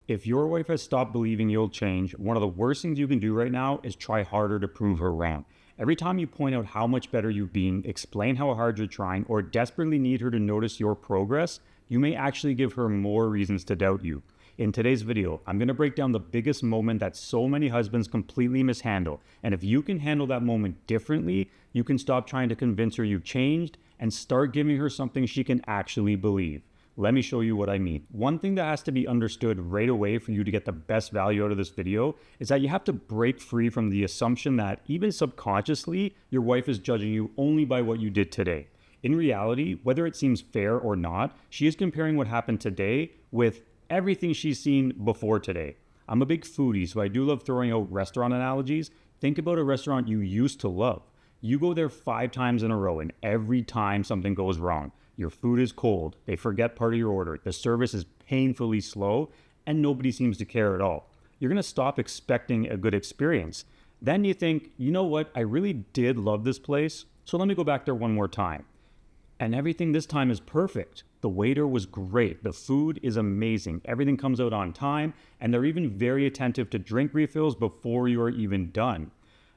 If your wife has stopped believing you'll change, one of the worst things you can do right now is try harder to prove her wrong. Every time you point out how much better you've been, explain how hard you're trying, or desperately need her to notice your progress, you may actually give her more reasons to doubt you. In today's video, I'm going to break down the biggest moment that so many husbands completely mishandle. And if you can handle that moment differently, you can stop trying to convince her you've changed and start giving her something she can actually believe. Let me show you what I mean. One thing that has to be understood right away for you to get the best value out of this video is that you have to break free from the assumption that even subconsciously, your wife is judging you only by what you did today. In reality, whether it seems fair or not, she is comparing what happened today with everything she's seen before today. I'm a big foodie, so I do love throwing out restaurant analogies. Think about a restaurant you used to love. You go there 5 times in a row, and every time something goes wrong. Your food is cold, they forget part of your order, the service is painfully slow, and nobody seems to care at all. You're going to stop expecting a good experience. Then you think, you know what, I really did love this place, so let me go back there one more time. And everything this time is perfect. The waiter was great, the food is amazing, everything comes out on time, and they're even very attentive to drink refills before you are even done.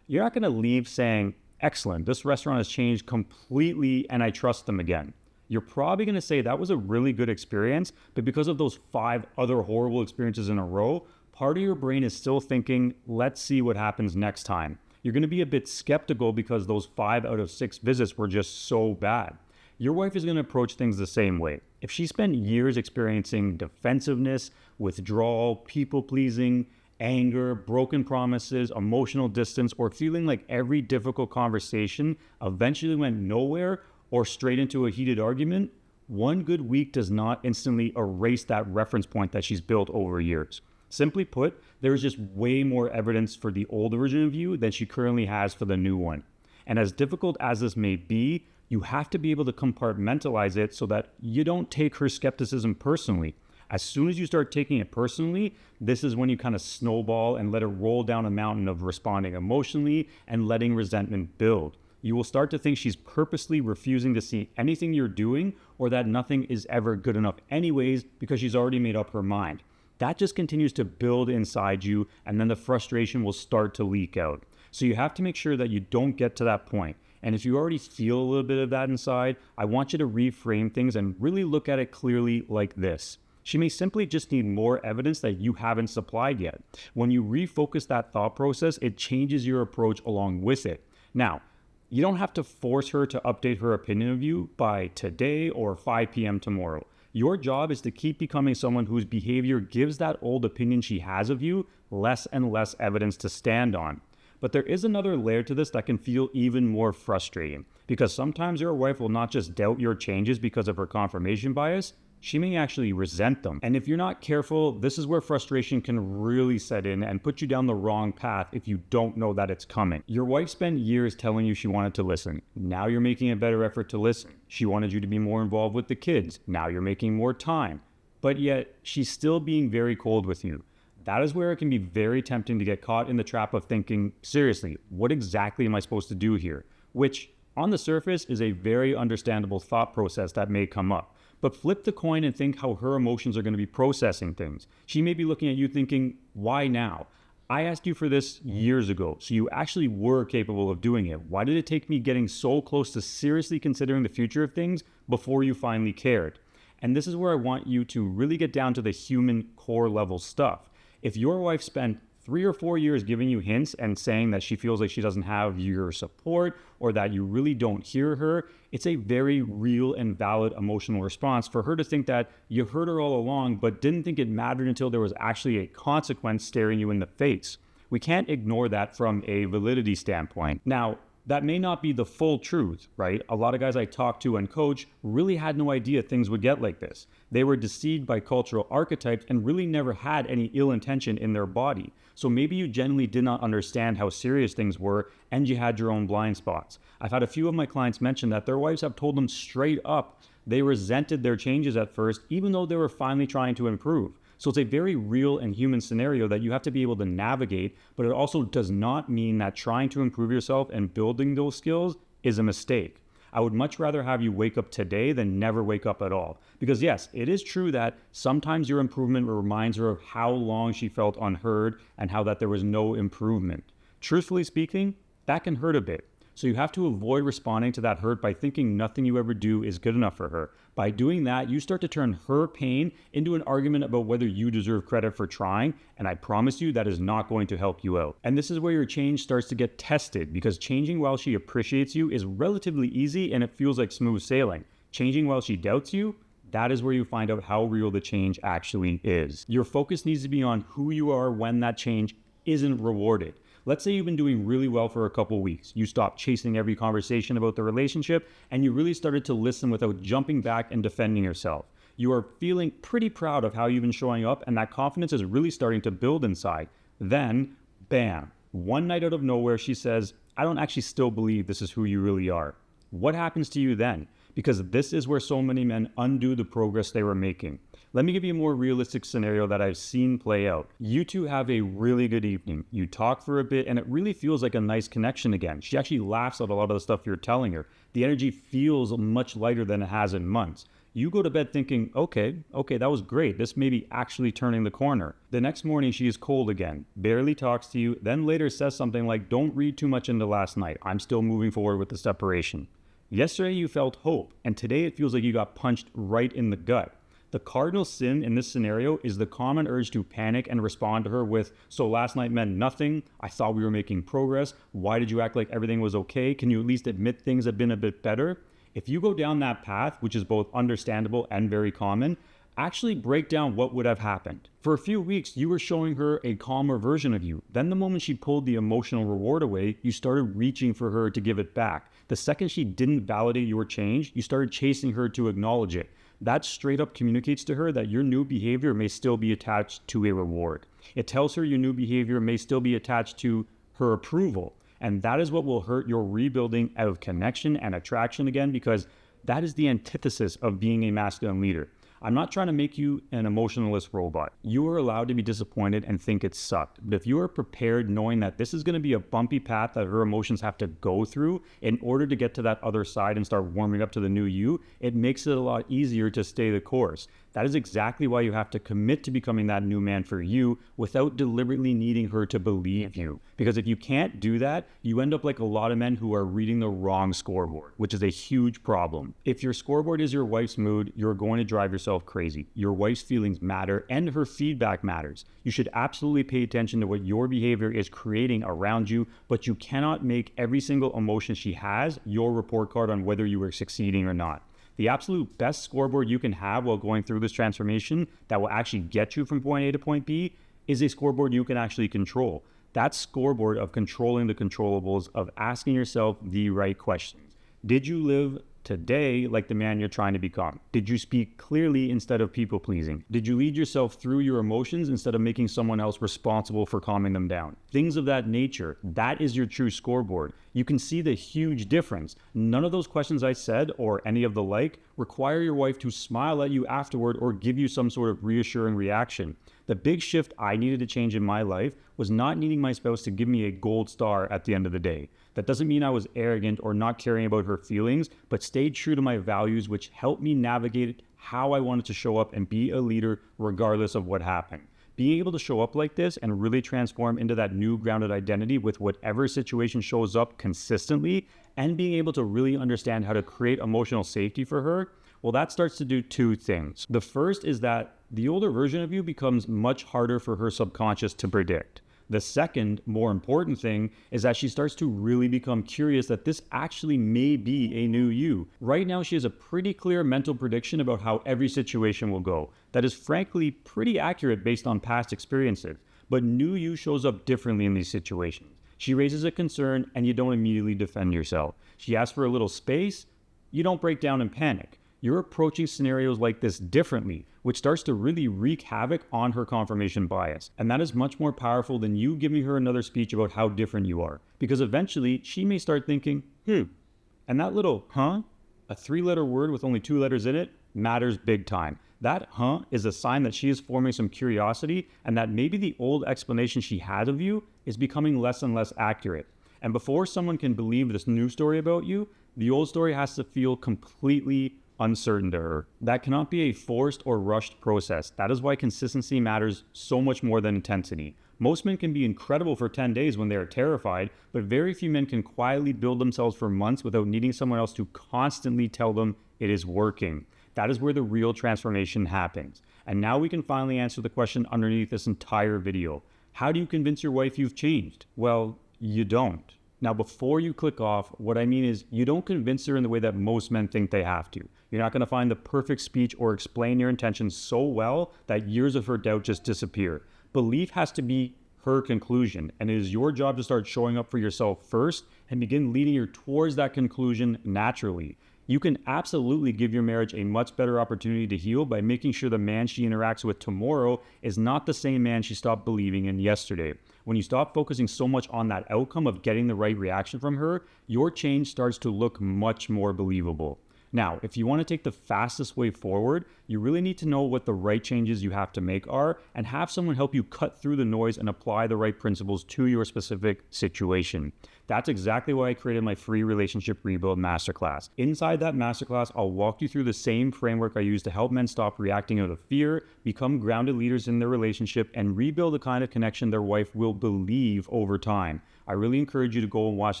You're not going to leave saying, excellent, this restaurant has changed completely and I trust them again. You're probably going to say that was a really good experience, but because of those 5 other horrible experiences in a row, part of your brain is still thinking, let's see what happens next time. You're going to be a bit skeptical because those 5 out of 6 visits were just so bad. Your wife is going to approach things the same way. If she spent years experiencing defensiveness, withdrawal, people-pleasing, anger, broken promises, emotional distance, or feeling like every difficult conversation eventually went nowhere or straight into a heated argument, one good week does not instantly erase that reference point that she's built over years. Simply put, there is just way more evidence for the old version of you than she currently has for the new one. And as difficult as this may be, you have to be able to compartmentalize it so that you don't take her skepticism personally. As soon as you start taking it personally, this is when you kind of snowball and let it roll down a mountain of responding emotionally and letting resentment build. You will start to think she's purposely refusing to see anything you're doing or that nothing is ever good enough anyways because she's already made up her mind. That just continues to build inside you, and then the frustration will start to leak out. So you have to make sure that you don't get to that point. And if you already feel a little bit of that inside, I want you to reframe things and really look at it clearly like this. She may simply just need more evidence that you haven't supplied yet. When you refocus that thought process, it changes your approach along with it. Now, you don't have to force her to update her opinion of you by today or 5 p.m. tomorrow. Your job is to keep becoming someone whose behavior gives that old opinion she has of you less and less evidence to stand on. But there is another layer to this that can feel even more frustrating, because sometimes your wife will not just doubt your changes because of her confirmation bias, she may actually resent them. And if you're not careful, this is where frustration can really set in and put you down the wrong path if you don't know that it's coming. Your wife spent years telling you she wanted to listen. Now you're making a better effort to listen. She wanted you to be more involved with the kids. Now you're making more time. But yet, she's still being very cold with you. That is where it can be very tempting to get caught in the trap of thinking, seriously, what exactly am I supposed to do here? Which, on the surface, is a very understandable thought process that may come up. But flip the coin and think how her emotions are going to be processing things. She may be looking at you thinking, why now? I asked you for this years ago, so you actually were capable of doing it. Why did it take me getting so close to seriously considering the future of things before you finally cared? And this is where I want you to really get down to the human core level stuff. If your wife spent 3 or 4 years giving you hints and saying that she feels like she doesn't have your support or that you really don't hear her, it's a very real and valid emotional response for her to think that you heard her all along but didn't think it mattered until there was actually a consequence staring you in the face. We can't ignore that from a validity standpoint. Now, that may not be the full truth, right? A lot of guys I talk to and coach really had no idea things would get like this. They were deceived by cultural archetypes and really never had any ill intention in their body. So maybe you genuinely did not understand how serious things were and you had your own blind spots. I've had a few of my clients mention that their wives have told them straight up they resented their changes at first, even though they were finally trying to improve. So it's a very real and human scenario that you have to be able to navigate, but it also does not mean that trying to improve yourself and building those skills is a mistake. I would much rather have you wake up today than never wake up at all. Because yes, it is true that sometimes your improvement reminds her of how long she felt unheard and how that there was no improvement. Truthfully speaking, that can hurt a bit. So you have to avoid responding to that hurt by thinking nothing you ever do is good enough for her. By doing that, you start to turn her pain into an argument about whether you deserve credit for trying, and I promise you that is not going to help you out. And this is where your change starts to get tested, because changing while she appreciates you is relatively easy and it feels like smooth sailing. Changing while she doubts you, that is where you find out how real the change actually is. Your focus needs to be on who you are when that change isn't rewarded. Let's say you've been doing really well for a couple weeks. You stopped chasing every conversation about the relationship and you really started to listen without jumping back and defending yourself. You are feeling pretty proud of how you've been showing up and that confidence is really starting to build inside. Then, bam, one night out of nowhere, she says, I don't actually still believe this is who you really are. What happens to you then? Because this is where so many men undo the progress they were making. Let me give you a more realistic scenario that I've seen play out. You two have a really good evening. You talk for a bit and it really feels like a nice connection again. She actually laughs at a lot of the stuff you're telling her. The energy feels much lighter than it has in months. You go to bed thinking, okay, that was great. This may be actually turning the corner. The next morning she is cold again, barely talks to you, then later says something like, don't read too much into last night. I'm still moving forward with the separation. Yesterday you felt hope, and today it feels like you got punched right in the gut. The cardinal sin in this scenario is the common urge to panic and respond to her with, so last night meant nothing, I thought we were making progress, why did you act like everything was okay, can you at least admit things have been a bit better? If you go down that path, which is both understandable and very common, actually break down what would have happened. For a few weeks, you were showing her a calmer version of you. Then the moment she pulled the emotional reward away, you started reaching for her to give it back. The second she didn't validate your change, you started chasing her to acknowledge it. That straight up communicates to her that your new behavior may still be attached to a reward. It tells her your new behavior may still be attached to her approval. And that is what will hurt your rebuilding out of connection and attraction again, because that is the antithesis of being a masculine leader. I'm not trying to make you an emotionless robot. You are allowed to be disappointed and think it sucked. But if you are prepared knowing that this is going to be a bumpy path that her emotions have to go through in order to get to that other side and start warming up to the new you, it makes it a lot easier to stay the course. That is exactly why you have to commit to becoming that new man for you without deliberately needing her to believe you. Because if you can't do that, you end up like a lot of men who are reading the wrong scoreboard, which is a huge problem. If your scoreboard is your wife's mood, you're going to drive yourself crazy. Your wife's feelings matter and her feedback matters. You should absolutely pay attention to what your behavior is creating around you, but you cannot make every single emotion she has your report card on whether you are succeeding or not. The absolute best scoreboard you can have while going through this transformation that will actually get you from point A to point B is a scoreboard you can actually control. That scoreboard of controlling the controllables, of asking yourself the right questions. Did you live today like the man you're trying to become? Did you speak clearly instead of people pleasing? Did you lead yourself through your emotions instead of making someone else responsible for calming them down? Things of that nature. That is your true scoreboard. You can see the huge difference. None of those questions I said or any of the like require your wife to smile at you afterward or give you some sort of reassuring reaction. The big shift I needed to change in my life was not needing my spouse to give me a gold star at the end of the day. That doesn't mean I was arrogant or not caring about her feelings, but stayed true to my values, which helped me navigate how I wanted to show up and be a leader regardless of what happened. Being able to show up like this and really transform into that new grounded identity with whatever situation shows up consistently, and being able to really understand how to create emotional safety for her, well, that starts to do two things. The first is that the older version of you becomes much harder for her subconscious to predict. The second, more important thing is that she starts to really become curious that this actually may be a new you. Right now, she has a pretty clear mental prediction about how every situation will go. That is frankly pretty accurate based on past experiences. But new you shows up differently in these situations. She raises a concern and you don't immediately defend yourself. She asks for a little space, you don't break down and panic. You're approaching scenarios like this differently, which starts to really wreak havoc on her confirmation bias. And that is much more powerful than you giving her another speech about how different you are. Because eventually, she may start thinking, and that little a 3-letter word with only 2 letters in it, matters big time. That is a sign that she is forming some curiosity and that maybe the old explanation she had of you is becoming less and less accurate. And before someone can believe this new story about you, the old story has to feel completely uncertain to her. That cannot be a forced or rushed process. That is why consistency matters so much more than intensity. Most men can be incredible for 10 days when they are terrified, but very few men can quietly build themselves for months without needing someone else to constantly tell them it is working. That is where the real transformation happens. And now we can finally answer the question underneath this entire video. How do you convince your wife you've changed? Well, you don't. Now, before you click off, what I mean is you don't convince her in the way that most men think they have to. You're not going to find the perfect speech or explain your intentions so well that years of her doubt just disappear. Belief has to be her conclusion, and it is your job to start showing up for yourself first and begin leading her towards that conclusion naturally. You can absolutely give your marriage a much better opportunity to heal by making sure the man she interacts with tomorrow is not the same man she stopped believing in yesterday. When you stop focusing so much on that outcome of getting the right reaction from her, your change starts to look much more believable. Now, if you want to take the fastest way forward, you really need to know what the right changes you have to make are and have someone help you cut through the noise and apply the right principles to your specific situation. That's exactly why I created my free relationship rebuild masterclass. Inside that masterclass, I'll walk you through the same framework I use to help men stop reacting out of fear, become grounded leaders in their relationship, and rebuild the kind of connection their wife will believe over time. I really encourage you to go and watch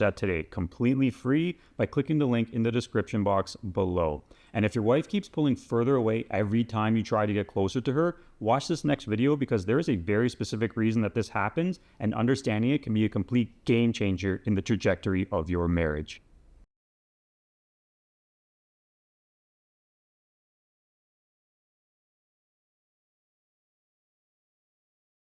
that today, completely free, by clicking the link in the description box below. And if your wife keeps pulling further away every time you try to get closer to her, watch this next video because there is a very specific reason that this happens, and understanding it can be a complete game changer in the trajectory of your marriage.